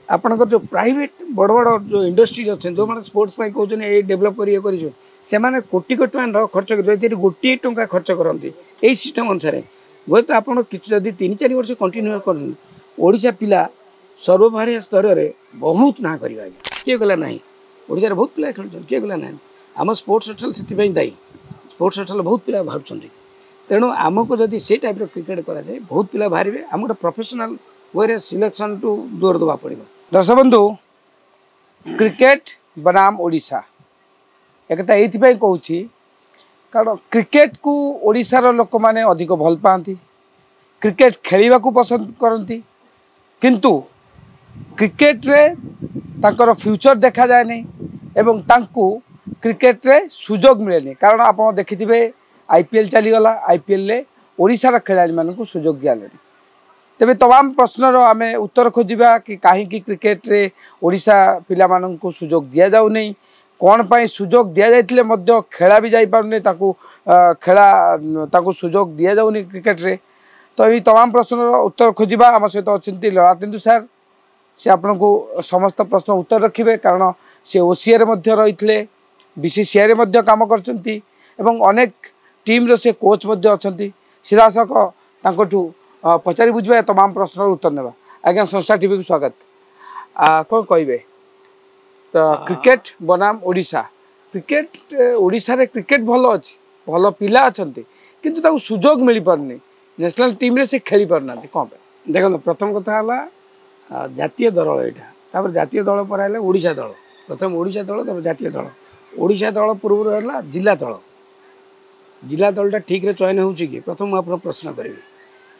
आपणकर जो प्राइवेट बड़ बड़ जो इंडस्ट्रीज अच्छे जो मैंने स्पोर्ट्स कहते हैं ये डेभलप कर कोटी कोटी टଙ୍କା खर्च कर गोटे टଙ୍କା खर्च करते यही सिस्टम अनुसार हूँ तो आप 3-4 वर्ष कंटिन्यू कर पिला सर्वभारिया स्तर में बहुत ना कर किए गला ना ओडार बहुत पिला खेल किए गला ना आम स्पोर्ट्स हॉस्टल से दायी स्पोर्ट्स हॉस्टल बहुत पिला बाहर तेणु आमको जदि से टाइप क्रिकेट कराए बहुत पिला बाहर आम गोटे प्रोफेशनल वे सिलेक्शन टू जोर देवा पड़ो। दर्शक बंधु क्रिकेट बनाम ओडिशा एक कहूँ कारण क्रिकेट को ओडिशार लोक मैंने अधिक भल पाती क्रिकेट खेलने को पसंद करती किंतु क्रिकेट रे तांकर फ्यूचर देखा जाए नहीं एवं तांकु क्रिकेट रे सुजोग मिले नहीं कारण आप देखिथे आईपीएल चलीगला आईपीएल रे ओडिशार खेलाड़ी मानक सुजोग दियाले तेबे तमाम प्रश्नर आम उत्तर खोजा कि कहीं क्रिकेट रे ओडिशा पिला मानक सुजोग दि जाऊ नहीं कौन पाई सुजोग दि जाइए खेला भी जाई पारुनी ताकू खेला ताकू सुजोग दि जाऊनी क्रिकेट रे तो ये तमाम प्रश्नर उत्तर खोजा आम सहित अच्छा ललाटेन्दु सार से आपन को समस्त प्रश्न उत्तर रखिए कारण से ओसीए रही बीसीसीआई रे काम करचंती एवं अनेक टीम रो से कोच अच्छा सीधासख पचारि बुझे तमाम प्रश्न उत्तर नेबा आज्ञा संस्था टीवी को स्वागत कौन कहे तो क्रिकेट बनाम ओडिशा क्रिकेट ओडिशा रे क्रिकेट भल अच्छी भल पिला अच्छा किंतु ताको सुजोग मिल पारनी नेशनल टीम रे से खेली पारना कौन देखो प्रथम कथा है जातीय दल यहाँ जातीय दल पर ओडिशा दल प्रथम ओडिशा दल जातीय दल ओडिशा दल पूर्व है जिला दलटा ठीक रे चयन हो प्रथम आप प्रश्न करी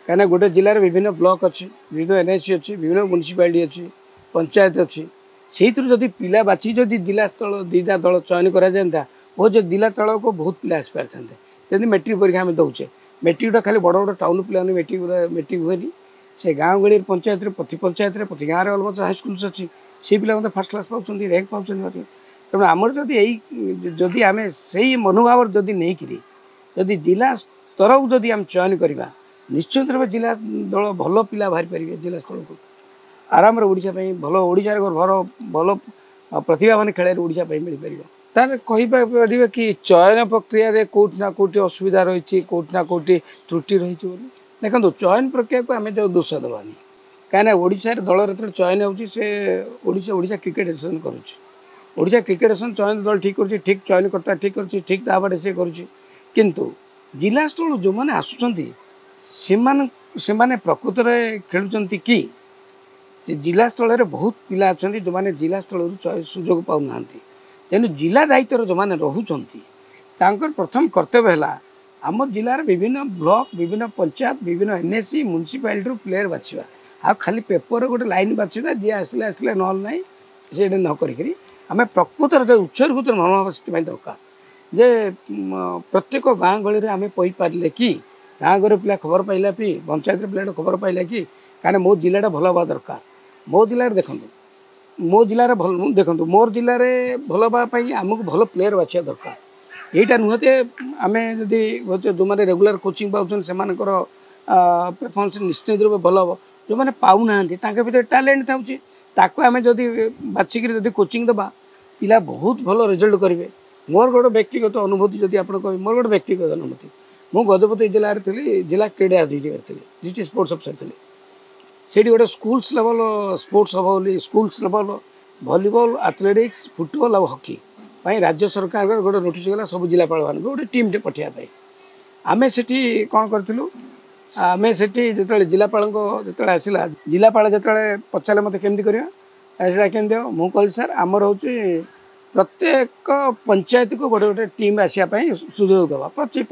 कहीं गोटे जिले विभिन्न ब्लॉक अच्छी विभिन्न एनआईसी अच्छी विभिन्न म्युनिसिपालिटी अच्छी पंचायत अच्छी से जदि पिला बाछी जदि जिला स्थल दीटा दल चयन करा बहुत जो जिला तल को बहुत पिला आसी पारे जमी मेट्रिक परीक्षा आम दौचे मेट्रिकटा खाली बड़ बड़ टाउन पिला मेट्रिक हुए से गाँव गली पंचायत प्रति पंचायत प्रति गाँव में अलमोस्ट हाईस्कूल अच्छी से पिला फर्स्ट क्लास पाँच रैंक पाँच तेणु आमर जदि आम से मनोभाव जदि नहीं जदि जिला स्तर को जदि आम चयन करवा निश्चित रूप जिला दल भल पिला बाहरी पारे जिला स्थल को आराम ओडिशा भल ओडिशार भल भल प्रतिभा मान खेल ओडिशा मिल पार तार कहीपर कि चयन प्रक्रिया रे कोट ना कोटी असुविधा रही कोट ना कोटी त्रुटि रही देखो चयन प्रक्रिया को आम जो दोष देवानी कहीं ओडिशा दल जो चयन होडिशा क्रिकेट एसोसिएशन करुच्छा क्रिकेट एसोसिएशन चयन दल ठीक कर ठीक चयन करता ठीक कर ठीक तापटे सी करूँ जिला स्थल जो मैंने आसुँच से प्रकृत में खेलुंट कि से जिला स्थल में बहुत पिला अच्छा जो मैंने जिला स्थल सुजोग पाऊना तेणु जिला दायित्व जो मैंने रोचंती प्रथम कर्तव्य है आम जिलार विभिन्न ब्लॉक विभिन्न पंचायत विभिन्न एनएससी म्युनिसिपालिटी प्लेयर बाछवा आ खाली पेपर गोटे लाइन बाछवा जी आसले आसले ना ना से न करी आम प्रकृतर जो उत्सर्गित मनोभाव से दरकार जे प्रत्येक गाँ गली आम पारे कि गाँ घर पिला खबर पाइला कि पंचायत पिला खबर पाइला कि कहीं मो जिलाटा भल हवा दरकार मो जिले देखो मो जिले भल देखो मोर जिले में भल हाँपाई आमको भल प्लेयर बाछा दरकार यहीटा नुहते आम जदि जो मैंने रेगुलर कोचिंग पाँच से परफॉर्मेंस निश्चित रूप भल हम जो मैंने पाऊना भर टैलेंट था आम जदि बाछिक जदि कोचिंग दबा पिला बहुत भल रिजल्ट करेंगे मोर गोटे व्यक्तिगत अनुभूति जदि आप कह मोर गोटे व्यक्तिगत अनुभूति मु गजपति जिले में थी जिला क्रीड़ा अधिकारी थी डिस्ट्रिक्ट स्पोर्ट्स अफिसर थी से गोटे स्कूल्स लेवल स्पोर्ट्स हम बोली schools level volleyball athletics football और हॉकी राज्य सरकार गोटे नोटिस गला सब जिलापाल मान गोटे टीम टे पठाइबा आम से कौन करूँ आम से जो जिलापाल जो आसला जिलापाल जो पचारे मत केमती करवा केमती मुझे कहली सर आमर हूँ प्रत्येक पंचायत को गोटे गोटे टीम आसापी सुजोग देवा प्रति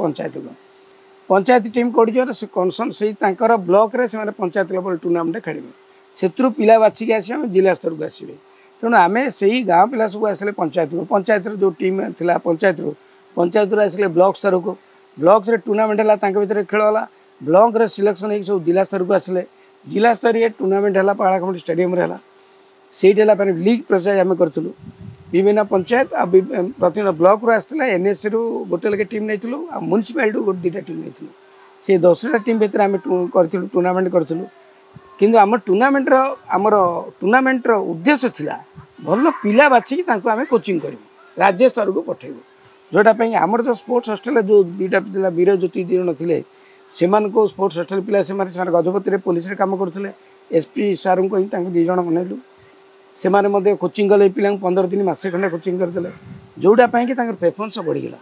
पंचायत टीम कौटी से कनसन से ब्लॉक रे से पंचायत लेवल टूर्नामेंट खेलेंगे से पिला बाछिक आम जिला स्तर को आसवे तेणु आम से गाँव पिला सब आसे पंचायत जो टीम थी पंचायत आसे ब्लॉक स्तर को ब्लॉक से टूर्नामेंट है खेल है ब्लॉक रे सिलेक्शन हो सब जिला स्तर को आसिले जिला स्तरीय टूर्नामेंट है पाड़ाकमटी स्टेडियम है से लीग प्रचार आम करूँ विभिन्न पंचायत प्रतिदिन ब्लॉक रू आसला एनएससी रू गोटे लगे टीम नहीं म्युनिसिपालिटी गोटे 2टा टीम नहीं से 10टा टीम भितर आम करूँ टूर्नामेंट करूँ କିନ୍ତୁ ଆମ ଟୁର୍ଣ୍ଣାମେଣ୍ଟର ଉଦ୍ଦେଶ୍ୟ ଥିଲା ଭଲ ପିଲା ବାଛିକି ତାଙ୍କୁ ଆମେ କୋଚିଂ କରିବୁ, ରାଜ୍ୟ ସ୍ତରକୁ ପଠାଇବୁ। ଯେଉଁଟା ପାଇଁ ଆମର ଯେଉଁ ସ୍ପୋର୍ଟସ୍ ହଷ୍ଟେଲରେ ଯେଉଁ ଦୁଇଟା ପିଲା ବୀରଜ୍ୟୋତି 2 ଜଣ ଥିଲେ, ସେମାନଙ୍କୁ ସ୍ପୋର୍ଟସ୍ ହଷ୍ଟେଲ ପିଲା ସେମାନେ ଗଜପତିରେ ପୋଲିସରେ କାମ କରୁଥିଲେ। ଏସ୍ପି ସାର୍ଙ୍କୁ ହିଁ ତାଙ୍କୁ 2 ଜଣ ବନେଇଲୁ। ସେମାନେ ମଧ୍ୟ କୋଚିଂ କଲେ ପିଲାଙ୍କୁ 15 ଦିନ ମାସେ ଖଣ୍ଡେ କୋଚିଂ କରିଦେଲେ, ଯେଉଁଟା ପାଇଁକି ତାଙ୍କର ପରଫର୍ମାନ୍ସ ବଢ଼ିଗଲା।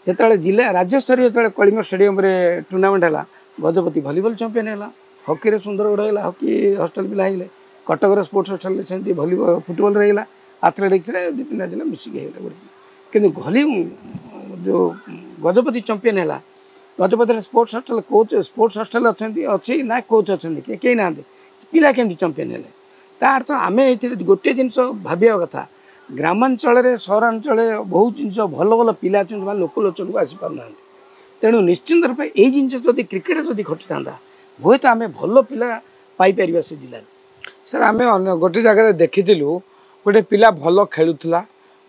ଯେତେବେଳେ ରାଜ୍ୟସ୍ତରୀୟ ଯେତେବେଳେ କଳିଙ୍ଗ ଷ୍ଟାଡିୟମରେ ଟୁର୍ଣ୍ଣାମେଣ୍ଟ ହେଲା, ଗଜପତି ଭଲିବଲ ଚମ୍ପିଆନ୍ ହେଲା, ହକିରେ ସୁନ୍ଦରଗଡ଼ ହେଲା, ହକି ହଷ୍ଟେଲ ପିଲା ହେଇଗଲେ, କଟକର ସ୍ପୋର୍ଟସ୍ ହଷ୍ଟେଲରେ ସେମିତି ଫୁଟବଲରେ ହେଇଗଲା, ଆଥଲେଟିକ୍ସରେ 2-3 ଜିଲ୍ଲା ମିଶିକି ହେଇଗଲା। କିନ୍ତୁ ଯେଉଁ ଗଜପତି ଚମ୍ପିଆନ୍ ହେଲା, ଗଜପତିରେ ସ୍ପୋର୍ଟସ୍ ହଷ୍ଟେଲ ଅଛି ନା କୋଚ୍ ଅଛନ୍ତି? କେହି ନାହାନ୍ତି। ପିଲା କେମିତି ଚମ୍ପିଆନ୍ ହେଲେ? ତା ଅର୍ଥ ଆମେ ଏଥିରେ ଗୋଟିଏ ଜିନିଷ ଭାବିବା କଥା, ଗ୍ରାମାଞ୍ଚଳରେ ସହରାଞ୍ଚଳରେ ବହୁତ ଜିନିଷ ଭଲ ଭଲ ପିଲା ଅଛନ୍ତି ସେମାନେ ଲୋକଲୋଚନକୁ ଆସିପାରୁନାହାନ୍ତି। ତେଣୁ ନିଶ୍ଚିନ୍ତ ରୂପେ ଏଇ ଜିନିଷ ଯଦି କ୍ରିକେଟ ଯଦି ଘଟିଥାନ୍ତା, ହୁଏତ ଆମେ ଭଲ ପିଲା ପାଇପାରିବା ସେ ଜିଲ୍ଲାରେ। ସାର୍ ଆମେ ଗୋଟେ ଜାଗାରେ ଦେଖିଥିଲୁ, ଗୋଟେ ପିଲା ଭଲ ଖେଳୁଥିଲା,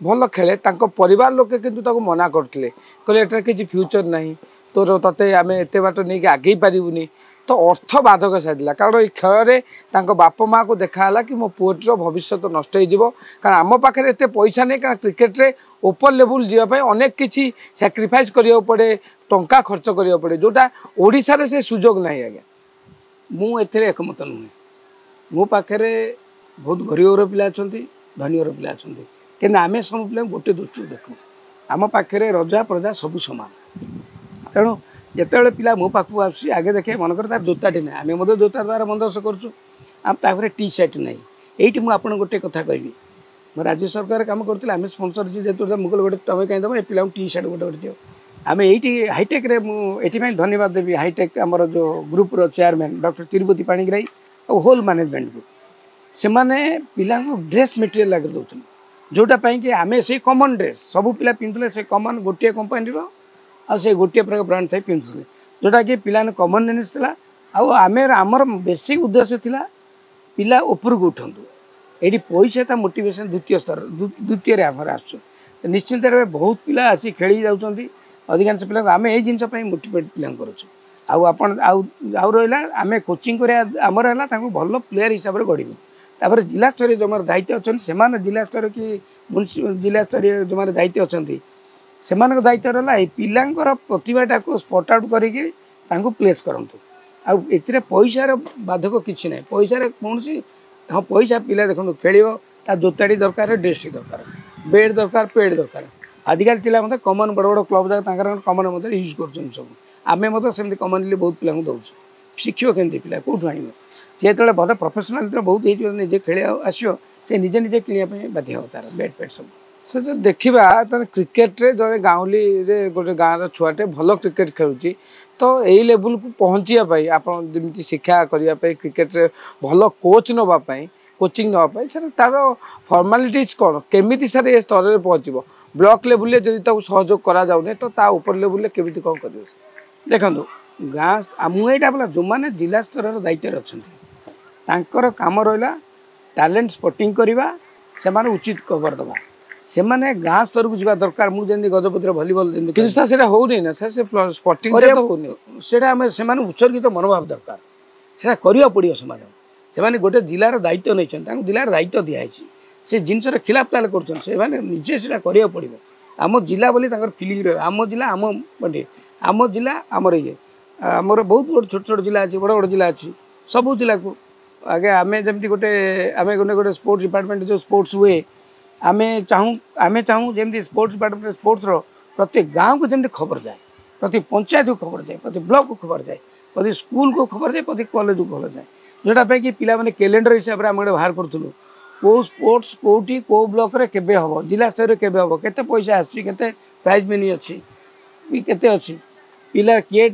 ଭଲ ଖେଳେ, ତାଙ୍କ ପରିବାର ଲୋକେ କିନ୍ତୁ ତାକୁ ମନା କରୁଥିଲେ, କହିଲେ ଏଠାରେ କିଛି ଫ୍ୟୁଚର ନାହିଁ, ତୋତେ ଆମେ ଏତେ ବାଟ ନେଇକି ଆଗେଇ ପାରିବୁନି। ତ ଅର୍ଥ ବାଧକ ସାଜିଲା, କାରଣ ଏଇ ଖେଳରେ ତାଙ୍କ ବାପା ମାଆକୁ ଦେଖାହେଲା କି ମୋ ପୁଅଟିର ଭବିଷ୍ୟତ ନଷ୍ଟ ହେଇଯିବ, କାରଣ ଆମ ପାଖରେ ଏତେ ପଇସା ନାହିଁ, କାରଣ କ୍ରିକେଟରେ ଉପର ଲେବୁଲ ଯିବା ପାଇଁ ଅନେକ କିଛି ସାକ୍ରିଫାଇସ୍ କରିବାକୁ ପଡ଼େ, ଟଙ୍କା ଖର୍ଚ୍ଚ କରିବାକୁ ପଡ଼େ, ଯେଉଁଟା ଓଡ଼ିଶାରେ ସେ ସୁଯୋଗ ନାହିଁ। ଆଜ୍ଞା ମୁଁ ଏଥିରେ ଏକମତ ନୁହେଁ। ମୋ ପାଖରେ ବହୁତ ଗରିବ ଘର ପିଲା ଅଛନ୍ତି, ଧନୀ ଘର ପିଲା ଅଛନ୍ତି, କିନ୍ତୁ ଆମେ ସବୁ ପିଲାଙ୍କୁ ଗୋଟେ ଦୃଷ୍ଟିରୁ ଦେଖୁ। ଆମ ପାଖରେ ରଜା ପ୍ରଜା ସବୁ ସମାନ। ତେଣୁ ଯେତେବେଳେ ପିଲା ମୋ ପାଖକୁ ଆସୁଛି, ଆଗେ ଦେଖେ ମନେକର ତାର ଜୋତାଟି ନାହିଁ, ଆମେ ମଧ୍ୟ ଜୋତା ଦ୍ୱାରା ବନ୍ଦୋବସ୍ତ କରୁଛୁ, ଆଉ ତାପରେ ଟି ସାର୍ଟ ନାହିଁ। ଏଇଠି ମୁଁ ଆପଣଙ୍କୁ ଗୋଟେ କଥା କହିବି, ମୁଁ ରାଜ୍ୟ ସରକାର କାମ କରୁଥିଲି, ଆମେ ସ୍ପନ୍ସର ଯେତେବେଳେ ମୁଁ କହିଲି ଗୋଟେ ତୁମେ କାହିଁ ଦେବ, ଏ ପିଲାଙ୍କୁ ଟି ସାର୍ଟ ଗୋଟେ ଦିଅ। ଆମେ ଏଇଠି ହାଇଟେକ୍ରେ ମୁଁ ଏଥିପାଇଁ ଧନ୍ୟବାଦ ଦେବି, ହାଇଟେକ୍ ଆମର ଯେଉଁ ଗ୍ରୁପ୍ର ଚେୟାରମ୍ୟାନ୍ ଡକ୍ଟର ତିରୁପତି ପାଣିଗ୍ରାହୀ ଆଉ ହୋଲ୍ ମ୍ୟାନେଜମେଣ୍ଟକୁ। ସେମାନେ ପିଲାଙ୍କୁ ଡ୍ରେସ୍ ମେଟେରିଆଲ୍ ଲାଗି ଦେଉଛନ୍ତି, ଯେଉଁଟା ପାଇଁକି ଆମେ ସେଇ କମନ୍ ଡ୍ରେସ୍ ସବୁ ପିଲା ପିନ୍ଧୁଥିଲେ, ସେ କମନ୍ ଗୋଟିଏ କମ୍ପାନୀର ଆଉ ସେ ଗୋଟିଏ ପ୍ରକାର ବ୍ରାଣ୍ଡ ଥାଇ ପିନ୍ଧୁଥିଲେ, ଯେଉଁଟାକି ପିଲାମାନେ କମନ୍ ଜିନିଷ ଥିଲା। ଆଉ ଆମର ବେସିକ୍ ଉଦ୍ଦେଶ୍ୟ ଥିଲା ପିଲା ଉପରକୁ ଉଠନ୍ତୁ। ଏଇଠି ପଇସା ତା ମୋଟିଭେସନ୍ ଦ୍ୱିତୀୟରେ ଆମର ଆସୁଛୁ। ନିଶ୍ଚିନ୍ତ ଭାବେ ବହୁତ ପିଲା ଆସି ଖେଳି ଯାଉଛନ୍ତି, ଅଧିକାଂଶ ପିଲାଙ୍କୁ ଆମେ ଏଇ ଜିନିଷ ପାଇଁ ମୋଟିଭେଟ୍ ପିଲାଙ୍କୁ କରୁଛୁ। ଆଉ ରହିଲା ଆମେ କୋଚିଂ କରିବା, ଆମର ହେଲା ତାଙ୍କୁ ଭଲ ପ୍ଲେୟାର ହିସାବରେ ଗଢ଼ିବୁ। ତାପରେ ଜିଲ୍ଲାସ୍ତରୀୟ ଯେଉଁମାନେ ଦାୟିତ୍ୱ ଅଛନ୍ତି, ସେମାନେ ଜିଲ୍ଲାସ୍ତରୀୟ କି ଜିଲ୍ଲାସ୍ତରୀୟ ଯେଉଁମାନେ ଦାୟିତ୍ୱ ଅଛନ୍ତି, ସେମାନଙ୍କ ଦାୟିତ୍ୱ ହେଲା ଏଇ ପିଲାଙ୍କର ପ୍ରତିଭାଟାକୁ ସ୍ପଟ୍ ଆଉଟ୍ କରିକି ତାଙ୍କୁ ପ୍ଲେସ୍ କରନ୍ତୁ। ଆଉ ଏଥିରେ ପଇସାର ବାଧକ କିଛି ନାହିଁ, ପଇସାରେ କୌଣସି ପଇସା ପିଲା ଦେଖନ୍ତୁ ଖେଳିବ, ତା ଜୋତାଟି ଦରକାର, ଡ୍ରେସ୍ଟି ଦରକାର, ବେଡ୍ ଦରକାର, ପେଡ୍ ଦରକାର। ଆଜିକାଲି ପିଲା ମଧ୍ୟ କମନ୍ ବଡ଼ ବଡ଼ କ୍ଲବ୍ ଯାକ ତାଙ୍କର କମନ୍ ମଧ୍ୟ ୟୁଜ୍ କରୁଛନ୍ତି ସବୁ। ଆମେ ମଧ୍ୟ ସେମିତି କମନ୍ଲି ବହୁତ ପିଲାଙ୍କୁ ଦେଉଛୁ। ଶିଖିବ କେମିତି ପିଲା କେଉଁଠୁ ଆଣିବ? ସେ ଯେତେବେଳେ ଭଲ ପ୍ରଫେସନାଲ ଯେତେବେଳେ ବହୁତ ହେଇଯିବ, ନିଜେ ଖେଳିବା ଆସିବ, ସେ ନିଜେ କିଣିବା ପାଇଁ ବାଧ୍ୟ ହେବ ତାର ବେଟ୍ ଫେଟ୍ ସବୁ। ସେ ଯଦି ଦେଖିବା ତାହେଲେ କ୍ରିକେଟରେ ଜଣେ ଗାଉଁଲିରେ ଗୋଟେ ଗାଁର ଛୁଆଟେ ଭଲ କ୍ରିକେଟ ଖେଳୁଛି, ତ ଏଇ ଲେବୁଲକୁ ପହଞ୍ଚିବା ପାଇଁ ଆପଣ ଯେମିତି ଶିକ୍ଷା କରିବା ପାଇଁ କ୍ରିକେଟରେ ଭଲ କୋଚ୍ ନେବା ପାଇଁ, କୋଚିଂ ନେବା ପାଇଁ, ସାର୍ ତାର ଫର୍ମାଲିଟିଜ୍ କ'ଣ, କେମିତି ସାର୍ ଏ ସ୍ତରରେ ପହଞ୍ଚିବ? ବ୍ଲକ ଲେବୁଲରେ ଯଦି ତାକୁ ସହଯୋଗ କରାଯାଉନି, ତ ତା ଉପର ଲେବୁଲରେ କେମିତି କ'ଣ କରିବ? ଦେଖନ୍ତୁ ମୁଁ ଏଇଟା ବୋଲା ଯେଉଁମାନେ ଜିଲ୍ଲା ସ୍ତରର ଦାୟିତ୍ୱରେ ଅଛନ୍ତି, ତାଙ୍କର କାମ ରହିଲା ଟ୍ୟାଲେଣ୍ଟ ସ୍ପଟିଂ କରିବା, ସେମାନେ ଉଚିତ ଖବର ଦେବା, ସେମାନେ ଗାଁ ସ୍ତରକୁ ଯିବା ଦରକାର। ମୁଁ ଯେମିତି ଗଜପତିର ଭଲିବଲ ଯେମିତି, କିନ୍ତୁ ସାର୍ ସେଇଟା ହେଉନି ନା ସାର୍, ସେ ସ୍ପଟିଂ ତ ହେଉନି। ସେଇଟା ସେମାନେ ଉତ୍ସର୍ଗିତ ମନୋଭାବ ଦରକାର, ସେଇଟା କରିବାକୁ ପଡ଼ିବ। ସେମାନେ ଗୋଟେ ଜିଲ୍ଲାର ଦାୟିତ୍ୱ ନେଇଛନ୍ତି, ତାଙ୍କୁ ଜିଲ୍ଲାର ଦାୟିତ୍ୱ ଦିଆହେଇଛି, ସେ ଜିନିଷର ଖିଲାପ ତାହେଲେ କରୁଛନ୍ତି, ସେମାନେ ନିଜେ ସେଇଟା କରିବାକୁ ପଡ଼ିବ। ଆମ ଜିଲ୍ଲା ବୋଲି ତାଙ୍କର ଫିଲିଂ ରହିବ, ଆମ ଜିଲ୍ଲା ଆମ ଜିଲ୍ଲା ଆମର ଆମର ବହୁତ ବଡ଼ ଛୋଟ ଛୋଟ ଜିଲ୍ଲା ଅଛି, ବଡ଼ ବଡ଼ ଜିଲ୍ଲା ଅଛି। ସବୁ ଜିଲ୍ଲାକୁ ଆଗେ ଆମେ ଯେମିତି ଗୋଟେ ସ୍ପୋର୍ଟସ୍ ଡିପାର୍ଟମେଣ୍ଟ ଯେଉଁ ସ୍ପୋର୍ଟସ୍ ହୁଏ, ଆମେ ଚାହୁଁ ଯେମିତି ସ୍ପୋର୍ଟସ୍ ଡିପାର୍ଟମେଣ୍ଟ ସ୍ପୋର୍ଟସ୍ର ପ୍ରତି ଗାଁକୁ ଯେମିତି ଖବର ଯାଏ, ପ୍ରତି ପଞ୍ଚାୟତକୁ ଖବର ଯାଏ, ପ୍ରତି ବ୍ଲକକୁ ଖବର ଯାଏ, ପ୍ରତି ସ୍କୁଲକୁ ଖବର ଯାଏ, ପ୍ରତି କଲେଜକୁ ଖବର ଯାଏ। ଯେଉଁଟା ପାଇଁକି ପିଲାମାନେ କ୍ୟାଲେଣ୍ଡର ହିସାବରେ ଆମେ ଗୋଟେ ବାହାର କରୁଥିଲୁ, କେଉଁ ସ୍ପୋର୍ଟସ୍ କେଉଁଠି କେଉଁ ବ୍ଲକରେ କେବେ ହେବ, ଜିଲ୍ଲା ସ୍ତରରେ କେବେ ହେବ, କେତେ ପଇସା ଆସୁଛି, କେତେ ପ୍ରାଇଜ୍ ମନି ଅଛି, କେତେ ଅଛି, ପିଲା କିଏ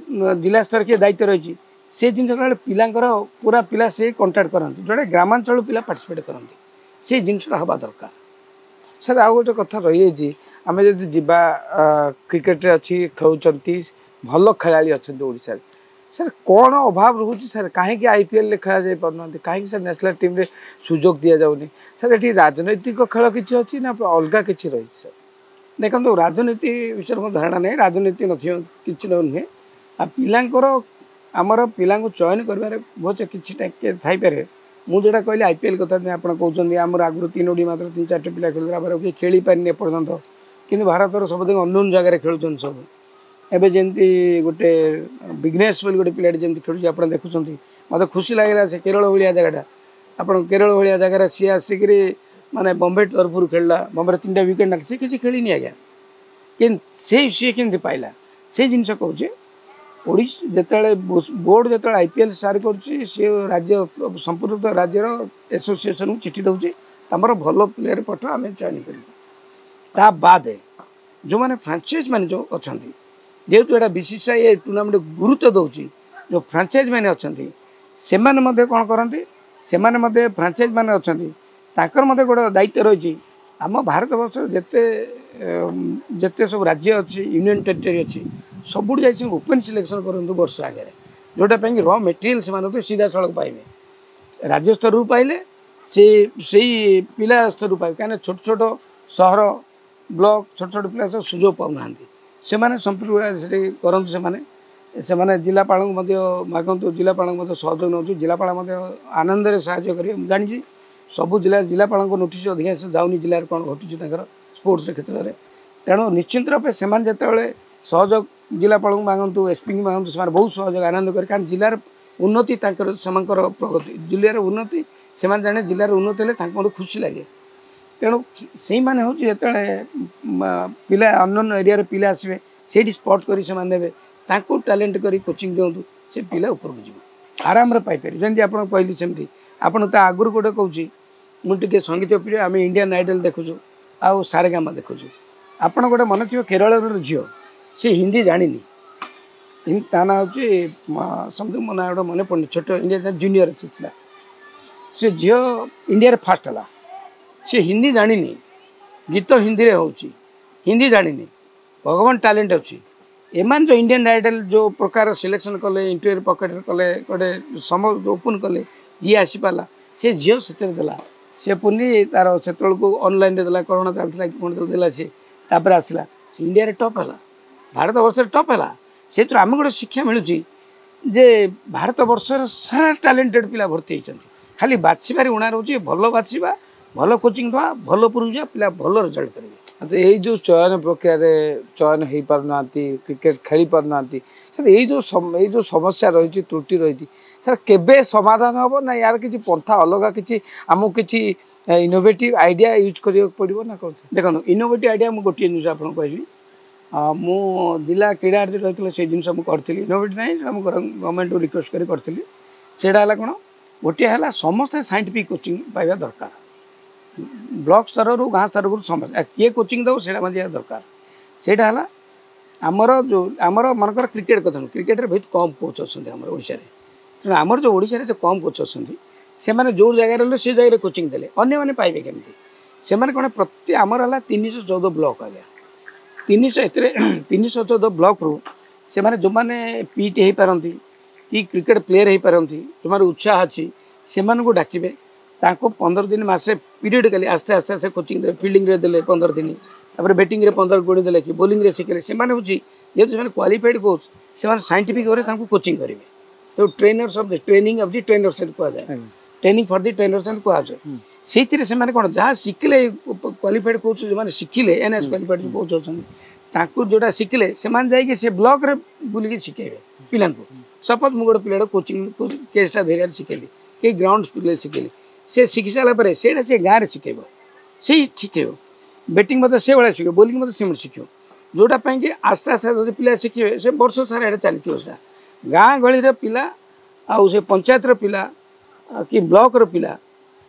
ଜିଲ୍ଲା ସ୍ତରରେ କିଏ ଦାୟିତ୍ୱ ରହିଛି, ସେ ଜିନିଷ କାଳେ ପିଲାଙ୍କର ପୁରା ପିଲା ସେ କଣ୍ଟାକ୍ଟ କରନ୍ତି, ଯେଉଁଟା ଗ୍ରାମାଞ୍ଚଳରୁ ପିଲା ପାର୍ଟିସିପେଟ୍ କରନ୍ତି, ସେ ଜିନିଷଟା ହେବା ଦରକାର। ସାର୍ ଆଉ ଗୋଟେ କଥା ରହିଯାଇଛି, ଆମେ ଯଦି ଯିବା କ୍ରିକେଟରେ ଅଛି ଖେଳୁଛନ୍ତି, ଭଲ ଖେଳାଳି ଅଛନ୍ତି ଓଡ଼ିଶାରେ, ସାର୍ କ'ଣ ଅଭାବ ରହୁଛି ସାର୍? କାହିଁକି IPLରେ ଖେଳାଯାଇ ପାରୁନାହାନ୍ତି? କାହିଁକି ସାର୍ ନ୍ୟାସନାଲ୍ ଟିମ୍ରେ ସୁଯୋଗ ଦିଆଯାଉନି? ସାର୍ ଏଠି ରାଜନୈତିକ ଖେଳ କିଛି ଅଛି ନା ଅଲଗା କିଛି ରହିଛି? ସାର୍ ଦେଖନ୍ତୁ, ରାଜନୀତି ବିଷୟରେ ମୋ ଧାରଣା ନାହିଁ, ରାଜନୀତି ନଥିବ କିଛି ନୁହେଁ। ଆଉ ପିଲାଙ୍କର आमर पिला चयन कर बहुत किसी थपे मुझे कहली आईपीएल कथा आप कहते आम आगुरी 3 मात्र 3-4 पिला खेल खेली पारे एपर्तंत कि भारतर सब अननोन जगह खेलुं सब एवं जमी गोटे बिजनेस गोटे पिला जमी खेलुचे आप देखुं मत खुशी लगे से केरल भाया जगह आप केरल भाया जगह सी आसिक माने बॉम्बे तरफ खेलला बॉम्बे 3टा विकेट ना सी किसी खेलनी आज्ञा कि सी केमती पाइला से जिन कहे जिते बोर्ड जो आईपीएल सार कर राज्य संपूर्ण राज्यर एसोसिएशन को चिठी दूसरी तमर भल प्लेयर पठ आम चयन कर बाद जो मैंने फ्रांचाइज मैंने जो अच्छा जेहेतु यहाँ बीसीसीआई टूर्नामेंट गुरुत्व दूसरी जो फ्रांचाइज मैंने अच्छा से कौन करती से फ्रांचाइज मैंने अच्छा ताकर गोटे दायित्व रही आम भारत वर्ष जिते जिते सब राज्य अच्छी यूनियन टेरिटरी अच्छी सब जाए ओपन सिलेक्शन करूँ वर्ष आगे जोटापी र मेटेरियल से सीधा सड़क पाइबे राज्य स्तर पाइले से पिला स्तर पाइबे कहीं छोट छोट सहर ब्लॉक छोट छोट पिला सब सुजोग पाऊना से संपूर्ण करते से जिलापाल मागतु जिलापाल सहयोग नौ जिलापाल आनंद साहय कर जानी सबू जिलापाल नोटिस अधिकांश जाऊनी जिले कौन घटुर स्पोर्ट्स क्षेत्र में तेणु निश्चिंत रूपे से जो सहयोग जिलापाल मांगतु एसपी की मांगतु से बहुत सहयोग आनंद कर कारण जिलार उन्नति प्रगति जिलार उन्नति से जाने जिलार उन्नति हेल्ले खुशी लगे तेणु से मैंने हूँ जो पिला अन्न एरिया पिला आसवे से स्पट कर टैलेंट कर कोचिंग दिंतु से पिला ऊपर को जीव आराम पाइपर जमी आप कहली सेमती आपड़ तो आगुरी गोटे कौच मुझे संगीत प्रिय आम इंडियन आइडल देखुचु आउ सारेगामा देखुचु आपड़ गोटे मन थी केरल झील सी हिंदी जानी ता ना हूँ समथिंग मो ना गोटे मन पड़नी छोट इंडिया जूनियर था सी झील इंडिया फास्ट है सी हिंदी जानी गीत हिंदी रे हो हिंदी जानी भगवान टैलेंट अच्छी एमान जो इंडियन आइडल जो प्रकार सिलेक्शन कले इंटरव्यू पकेट कले गोटे सम ओपन कले जी आसीपारा से झील से देला सी पुनी तार से को ऑनलाइन देला कोरोना चलता कि कौन देला सी तापर आसला इंडिया रे टॉप है भारत वर्ष टॉप है से आम गोटे शिक्षा मिलूँ जे भारत वर्षर सारा टैलेंटेड पिला भर्ती होती खाली बाछबार उणा रोचे भल बाछवा भल कोचिंग दवा भल पूर्व पिला भल रिजल्ट करेंगे। अच्छा यही जो चयन प्रक्रिया चयन हो पारना क्रिकेट खेली पारना सर यही जो समस्या रही त्रुटि रही सर केबे समाधान हम ना यार किसी पंथा अलग किसी आमको किसी इनोवेटिव आइडिया यूज करिया पड़ो ना कौन देखो इनोवेटिव आइडिया मुझे गोटे जिन आपको कहबी मु जिला क्रीड़ा रही से जिन करी इनोवेटिव ना गवर्नमेंट रिक्वेस्ट करी सेटा कौन गोटे है समस्ते साइंटिफिक कोचिंग पाइबा दरकार ब्लॉक स्तर रू गाँ स्तर रू समस्या किए कोचिंग दो से दरकार सेटा है आमर जो आमर मनकर क्रिकेट कथा क्रिकेट बहुत कम कोच अच्छा आम ओडिशा रे तेणु आमर जो ओडिशा रे कम कोच अच्छा से मैंने जो जगह रही से जगह कोचिंग देले अन्य मैंने पाइबे केमती से कौन प्रति आमर है 314 ब्लॉक आज्ञा 314 ब्लॉक रू से जो मैंने पीटी हो पारती कि क्रिकेट प्लेयर हो पारती जो उत्साह अच्छी से डाकिबे 15 दिन मसे पीरियड कले आस्ते आस्ते आस्ते कोचिंग दे फील्डिंग रे देले 15 दिन तापर बैटिंग रे 15 गुणी देले कि बॉलिंग रे शिखले से माने होची जेतु से क्वालिफाइड कोच से साइंटिफिक वे तांको कोचिंग करेंगे तो trainers of the training of the trainers कह जाए ट्रेनिंग फॉर द ट्रेनर्स कह जाए से कौन जहाँ शिखले क्वालिफाइड कोच जो मैंने शिखले एनएस क्वालिफाइड कोच अच्छा जोटा शिखले से ब्लॉक रे बुलिकी शिखेबे पिला सपोज मुझे गोटे पिला कोचिंग केसटा धैर्य शिखेली कई ग्राउंड प्ले शिखेली से शिखी सारापर से गाँव में शिखेब से शिखेब बैटिंग मत से भाया शिखे बोलिंग मत से शिखे जोटापी कि आस्ते आस्ते पिला शिखे से वर्ष सारा ये चलती गाँ गहली पिला आउ से पंचायत पिला कि ब्लॉक पिला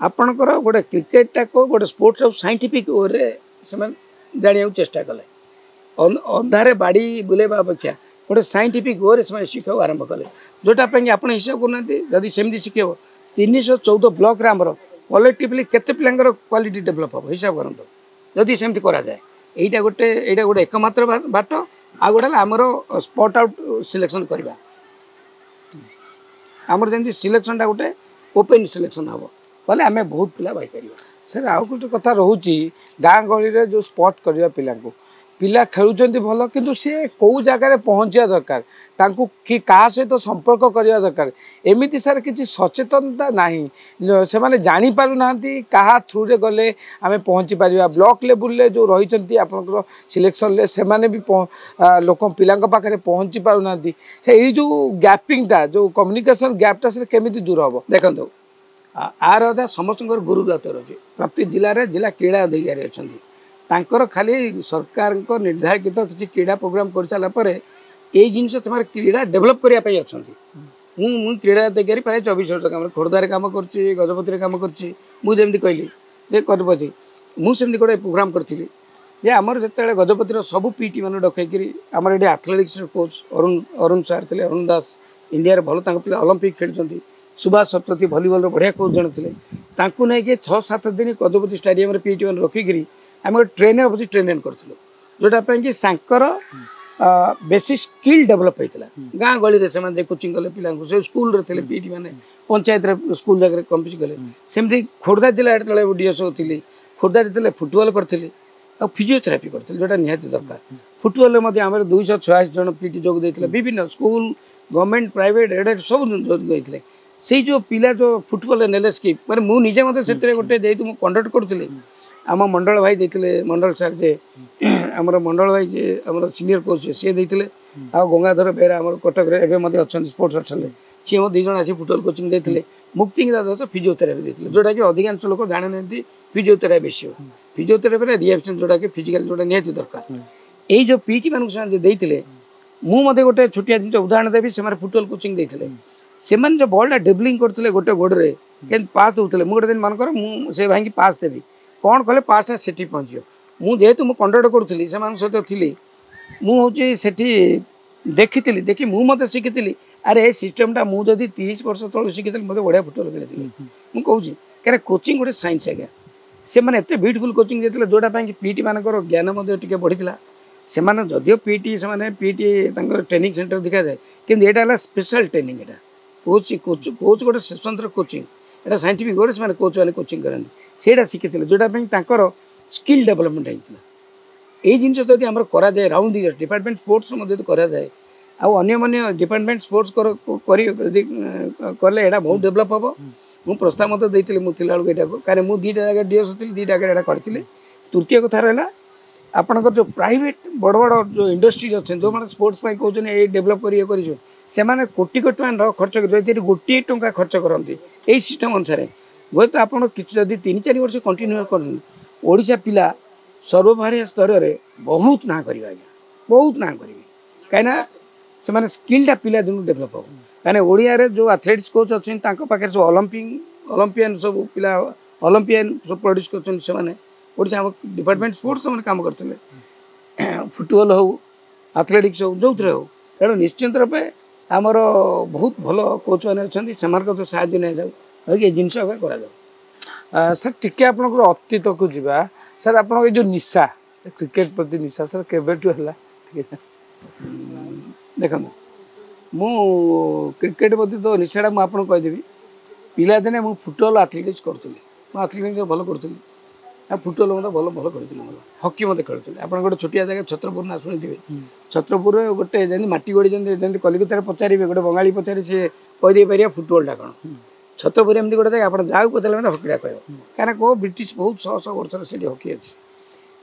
आपणकर गोटे क्रिकेटा को गोटे स्पोर्ट्स साइंटिफिक वे से जाना चेष्टा कले अंधारे बाड़ी बुलेवा अपेक्षा गोटे साइंटिफिक वे से शिखा आरंभ कले जोटापी आप हिसाब करना जदि सेमती शिखेब 314 ब्लॉक रे आमर कलेक्टिवली केते पिलांगर क्वालिटी डेवलप हम हिसाब करते जदि सेमती करा जाए एटा गोटे एकमात्र बाट आ गोटे आमर स्पॉट आउट सिलेक्शन करवा आमर जमी सिलेक्शन टा गोटे ओपन सिलेक्शन हम बोले आम बहुत पिला पाइपर सर आउ गोटे कथा रोचे गाँ गहली जो स्पॉट करवा पिला खेलुंट भल किंतु सी कौ जगार पहुँचा दरकार तांकु कि कहा सहित संपर्क करने दरकार एमती सार किसी सचेतनता ना से मैंने जापर ना क्या थ्रु रे गले आम पहुँची पार ब्लॉक लेवल जो रही आपंकर सिलेक्शन से मैंने भी लोक पिला पाखे पहुँची पारना से जो गैपिंगटा जो कम्युनिकेशन गैपटा से केमी दूर हम देखो आर अदा समस्त गुरुदात रही प्रति जिले में जिला क्रीड़ा अधिकारी अच्छा तांकर खाली सरकार को निर्धारित किसी क्रीड़ा प्रोग्राम कर सारापर ये जिनस क्रीड़ा डेभलप करने अच्छा मुझे क्रीड़ा अधिकारी प्राय 24 वर्ष कम खोर्धार कम कर गजपति कम करमती कहली करपति मुझे गोटे प्रोग्राम करी जे आमर जो गजपतिर सबू पीटी मान डकईकि आमर ये एथलेटिक्स कोच अरुण सार थे अरुण दास इंडिया भल पिला ओलंपिक खेलुँच सुभाष सप्तती भलीबल बढ़िया कोच जन थे नहीं 6-7 दिन गजपति स्टाडियम पीटी मान रखिकी आम गोटे ट्रेनर बस ट्रेनिंग करूँ जोटापी कि सांकर बेसी स्किल डेभलप होता गाँ गली से कोचिंग कले पिला स्कूल थे पीटी मैंने पंचायत स्कूल जगह कंपिट कले सेमती खोर्धा जिला डीएसओ थी खोर्धा थे फुटबॉल करी और फिजियोथेरापी करते जोटा निहाती दरकार फुटबॉल में 286 जन पीटी जोग देते विभिन्न स्कूल गवर्नमेंट प्राइवेट एडेड सब जोग देते से जो पिला जो फुटबॉल नेले स्किप मैंने मुझे मत से गोटे जेहतु कंडक्ट करूँ आम मंडल भाई देते मंडल सार जे आमर मंडल भाई जे आम सीनियर कोच सी देते आ गंगाधर बेहरा आम कटक अच्छा स्पोर्ट्स अच्छे सी दुई जन आसी फुटबॉल कोचिंग देते मुक्ति दास फिजियोथेरापी देते जोटा कि अधिकांश लोक जाने ना फिजियोथेरापी बेसी हो फिजियोथेरापी रिएक्शन जोटा कि फिजिकल जोटा निहाती दरकार यही जो पीटी मान देते मुझे गोटे छोटिया जिन उदाहरण देवी से फुटबॉल कोचिंग देते से जो बॉलटा ड्रिबलिंग करते गोटे गोड़े के पास दूसरे मुझे दिन मानकर मुझे भाई पास देवी कौन कले पासटा से पहुँच मुझे मुझे कंडक्ट करूँ से सहित थी मुझे देखी देखी मुझे शिखी अरे ये सिस्टमटा मुझे 30 वर्ष तक शिखी मत बढ़िया फुटबॉल खेली मुझे कौन क्या कोचिंग गोटे साइंस आज्ञा से मैंने एत ब्यूटीफुल कोचिंग देते जोटापी कि पीटी मानकर ज्ञान बढ़ी से जदिव पीटी से पीटी ट्रेनिंग सेंटर देखा जाए कि यहाँ स्पेशल ट्रेनिंग यहाँ कोच कोच कोच गोटे स्वतंत्र कोचिंग यहाँ साइंटिफिक गोटे से कोच मैंने कोचिंग करते से शिखी जोटापी स्किल डेभलपमेंट होता ये जिन जब आम कराए राउंड दी डिपार्टमेंट स्पोर्ट्स कराए आने डिपार्टमेंट स्पोर्ट्स कले यहाँ बहुत डेभलप हम मुझे प्रस्ताव मत देती मुझे यहाँ कारण मुझे 2टा जगह डीएस थी 2टा जगह यहाँ करी तृतीय कथा रहा आपंकर जो प्राइवेट बड़ बड़ जो इंडस्ट्रीज अच्छे जो मैंने स्पोर्ट्स कहते ये डेभलप कर कोटी कोटी टका खर्च कर गोटे टंका खर्च करती यही सिस्टम अनुसार हे तो आप 3-4 वर्ष कंटिन्यू कर पिला सर्वभारिया स्तर में बहुत ना कर बहुत ना करेंगे कहीं से स्किलटा पिला दिन डेभलप हो कहीं ओडिया जो एथलेटिक्स कोच अच्छे पाखे सब ओलंपियन सब पिला ओलंपियन सब प्रोड्यूस कर डिपार्टमेंट स्पोर्ट्स से काम करते फुटबॉल हो एथलेटिक्स हो जो हो तेणु निश्चित रूपे आमर बहुत भल कोच मैंने अच्छा से साहय नहीं जाऊ ये जिन सर टिके आप अतीत को जीवा सर आप जो निशा क्रिकेट प्रति निशा सर केबेठू है देखो मु क्रिकेट प्रति तो निशाटा मुझे कहीदेवी पिलादिने मुझे फुटबॉल एथलेटिक्स करी एथलेटिक्स भल करी फुटबॉल मतलब भल भल करी हॉकी मत खेलुँ आप गोटे छोटिया जगह छत्रपुर ना शुणी छत्रपुर गोटे जमी मटी गोड़ी जमी कलिकता पचारे गोटे बंगाली पचारे सी कहीदे पार फुटबॉलटा कौन छत्रपुर एमती गोटे जगह आप जहाँ पचारे मैंने हकीटा कह कहीं कौ ब्रिटिश बहुत 100 वर्ष से हॉकी अच्छी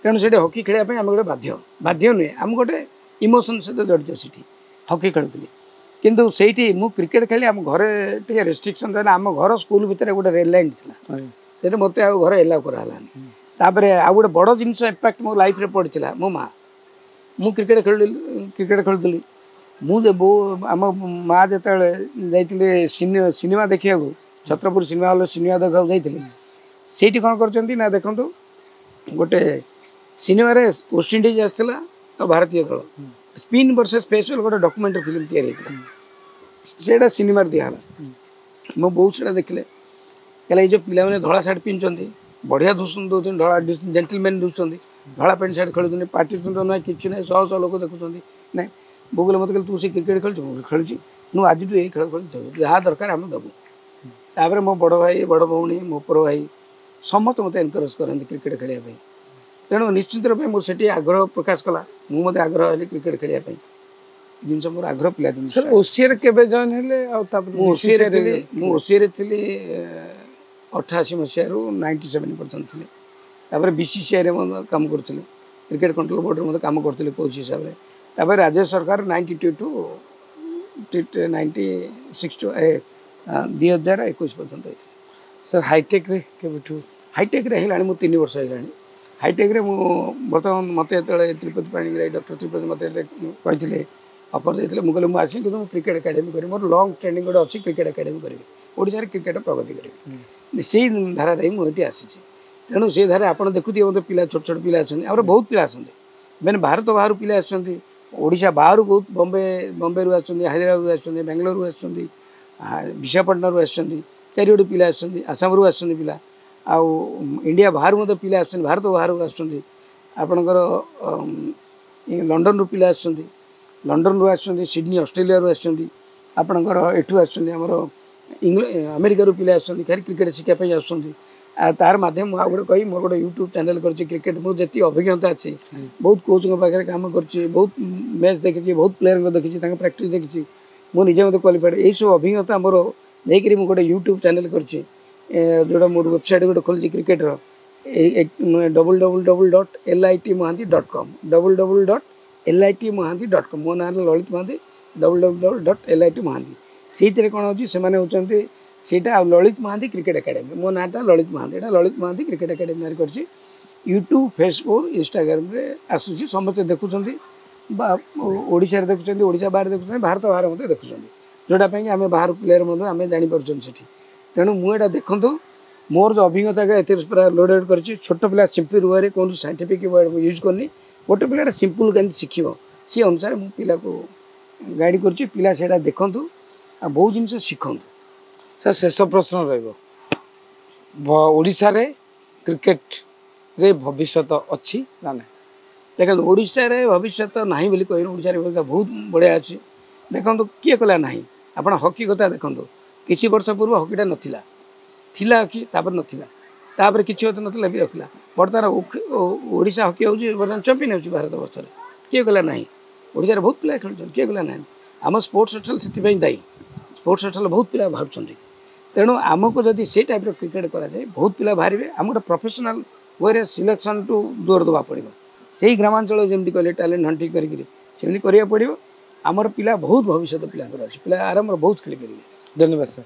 तेणु से हॉकी खेलने आम गोटे बाध्य नुहे आम गोटे इमोशन सहित जड़ित से हॉकी खेलुली किंतु से मु क्रिकेट खेली आम घरे टे रेस्ट्रिक्शन था आम घर स्कूल भितर गोटे रेल लाइन था से मत घर एलाउ करालानी आउ गोटे बड़ जिनस इम्पैक्ट मो लाइफ में पड़ा मो माँ मु क्रिकेट खेलुली मुझे आम माँ जो जाते सिनेमा देखा छत्रपुर सिनेमा हॉल सिनेमा देखा जाती से कौन कर देखो गोटे सिनेमा वेस्ट इंडीज आसाला तो भारतीय दल स्पिन वर्सेस स्पेशल गोटे डॉक्यूमेंट्री फिल्म तैयारी से सिनेमा दिहला मो बहुत सारा देखले कहला ये पिला मैंने धड़ा सार्ट पिंधुंट बढ़िया दूसरी धड़ा जेंटलमैन दूसरी धड़ा पैंट सार्ट खेलुँ पार्टी ना कि ना 100 लोग देखुं ना बोले मत कहते तू से क्रिकेट खेलु खेलुची मुझे आज यही खेल खेल जहाँ दरकार आम दबू तापर मो बड़ भाई बड़ भौणी मो पर भाई समस्त मत एनकरेज करते क्रिकेट खेलने तेणु निश्चित रूप मुझे आग्रह प्रकाश कला मुझे आग्रह है क्रिकेट खेलने जिन मोर आग्रह पिला दिन सर ओसीआर केबे जॉइन हेले आ तापर ओसीआर थी 88 मसीह 97% थी तापर बीसीसीआई रे काम करथिले क्रिकेट कंट्रोल बोर्ड रे काम करथिले कोच हिसाब रे तापर राज्य सरकार 92 टू 96 टू 2021 पर्यंत होती सर हाईटेक रे केबेठू हाईटेक रे हेलाणी मु 3 वर्ष हेलाणी हाईटेक रे मु बर्तमान मते तळे तिरुपति पाणीग्राही डॉक्टर तिरुपति मते कहिथिले ऑफर देते मुझे मुझे आसी कि क्रिकेट एकेडमी करी मोर लॉन्ग ट्रेनिंग गोटे अच्छी क्रिकेट एकेडमी करी ओडिशा क्रिकेट प्रगति करी से धारा ही मुझे आसी तेणु से धारा आप देखुए मतलब पिला छोट छोट पिला आम बहुत पिला मैंने भारत बाहर पिला आशा बाहर बहुत बॉम्बे बॉम्बे रू हैदराबाद आसुँच बेंगलोर आसुँच विशाखापट्टनम आसुँच चारिगोटी पिला आसाम रू आसुँच पिला आउ इंडिया बाहर मतलब पिला आसुँच भारत बाहर आसुँच आपणकर लंडन रू पिला आसुँच लंडन रू आसुँच सिडनी ऑस्ट्रेलिया रू आसुँच आपणकर एठू आसुँच आमर अमेरिका रू पिला आसुँच खाली क्रिकेट शिखापी आसुँच तार माध्यम आ गोटे कही मोर गोटे यूट्यूब चैनल कर क्रिकेट मुझे जी अभिज्ञता अच्छी बहुत कोच पाखे काम कर बहुत मैच देखी बहुत प्लेयर देखी प्राक्ट देखी मुझे मत क्वालिफाइड यही सब अभिज्ञता मोर नहीं गोटे यूट्यूब चैनल कर जोटा मोर वेबसाइट गोटे खोली क्रिकेट www.litmohanty.com www.litmohanty.com मो ना ललित महांती www.litmohanty से कौन हो सीटा ललित महांती क्रिकेट एकेडमी मो नाटा ललित महांती एटा ललित महांती क्रिकेट एकेडमी कर यूट्यूब फेसबुक इंस्टाग्राम रे आसूँ समस्त देखुं ओडिशा देखुं ओडिशा बाहर देखुं भारत बाहर मत देखुं जोटापी आम बाहर प्लेयर आम जापर तेणु मुझे देखूँ मोर जो अभिज्ञता एत पूरा लोडेड कर छोट पिला सिंपल वे कौन साइंटिफिक यूज करनी गोटे पिला सिंपल के शिख सी अनुसार मु पिला को गाइड कर पिला से देखूँ आ बहुत जिन शिखु सर शेष प्रश्न रोशा रे क्रिकेट रे भविष्य अच्छी ना ना देखो ओडिशा रे भविष्य ना बोली कह ओडिशा रे बहुत बढ़िया अच्छी देखो किए कला ना आप हकी कथा देखो किसी वर्ष पूर्व हकीटा नाला थिला हकी तापर नाला तापर किसी वर्ष नाला भी रखला बर्तमान ओडिशा हकी हूँ बर्तमान चैंपियन हो भारत वर्ष किए कला ना ओडिशा रे बहुत पिला खेल किए कला ना आम स्पोर्ट्स होटल से दायी स्पोर्ट्स होटल बहुत पिला बाहर तेणु आमको जदि से टाइप क्रिकेट कराए बहुत पिला बाहर आम गोटे प्रोफेशनल वे सिलेक्शन टू जोर देवा पड़ो से ग्रामांचल जमी कहले टैलेंट हंटिंग करमी करा पड़ो आमर पिला बहुत भविष्य पिला पिला आराम बहुत खेल पारे धन्यवाद सर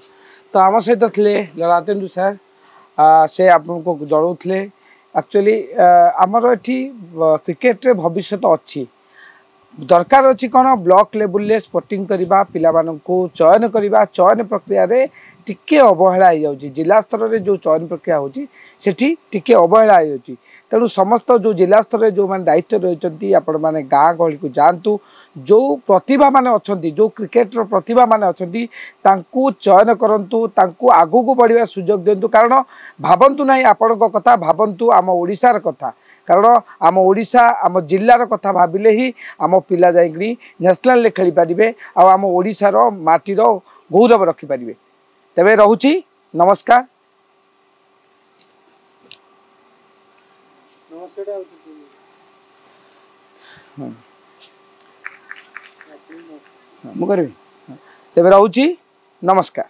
तो आम सहित थे ललाटेन्दु सर से आपको जनाऊे एक्चुअली आमर ये क्रिकेट रे भविष्य अच्छी दरकार अच्छी कौन ब्लॉक लेवल ले स्पोर्टिंग करवा पिला चयन करवा चयन प्रक्रिया रे टिके अवहेला हो जाउची जिला स्तर रे जो चयन प्रक्रिया होची सेठी टिके अवहेला हो जाउची तेणु समस्त जो जिला स्तर रे जो माने दायित्व रही आपण माने गाँ गहली को जातु जो प्रतिभा माने अछंती जो क्रिकेट रो प्रतिभा माने अछंती तांकू चयन करंतु तांकू आगु को बढ़िया सुजोग दिंतु कारण भावंतु नहीं आपण कथा भावंतु आम ओडिशार कथा कारण आम ओडिशा आम जिल्लार कथा भाविले ही आम पिला जाइकरी नेशनल ले खेली पारिबे आ आम ओडिशार माटीर गौरव रखी पारिबे तेबे रहुची नमस्कार मुझे तेबे रहुची नमस्कार।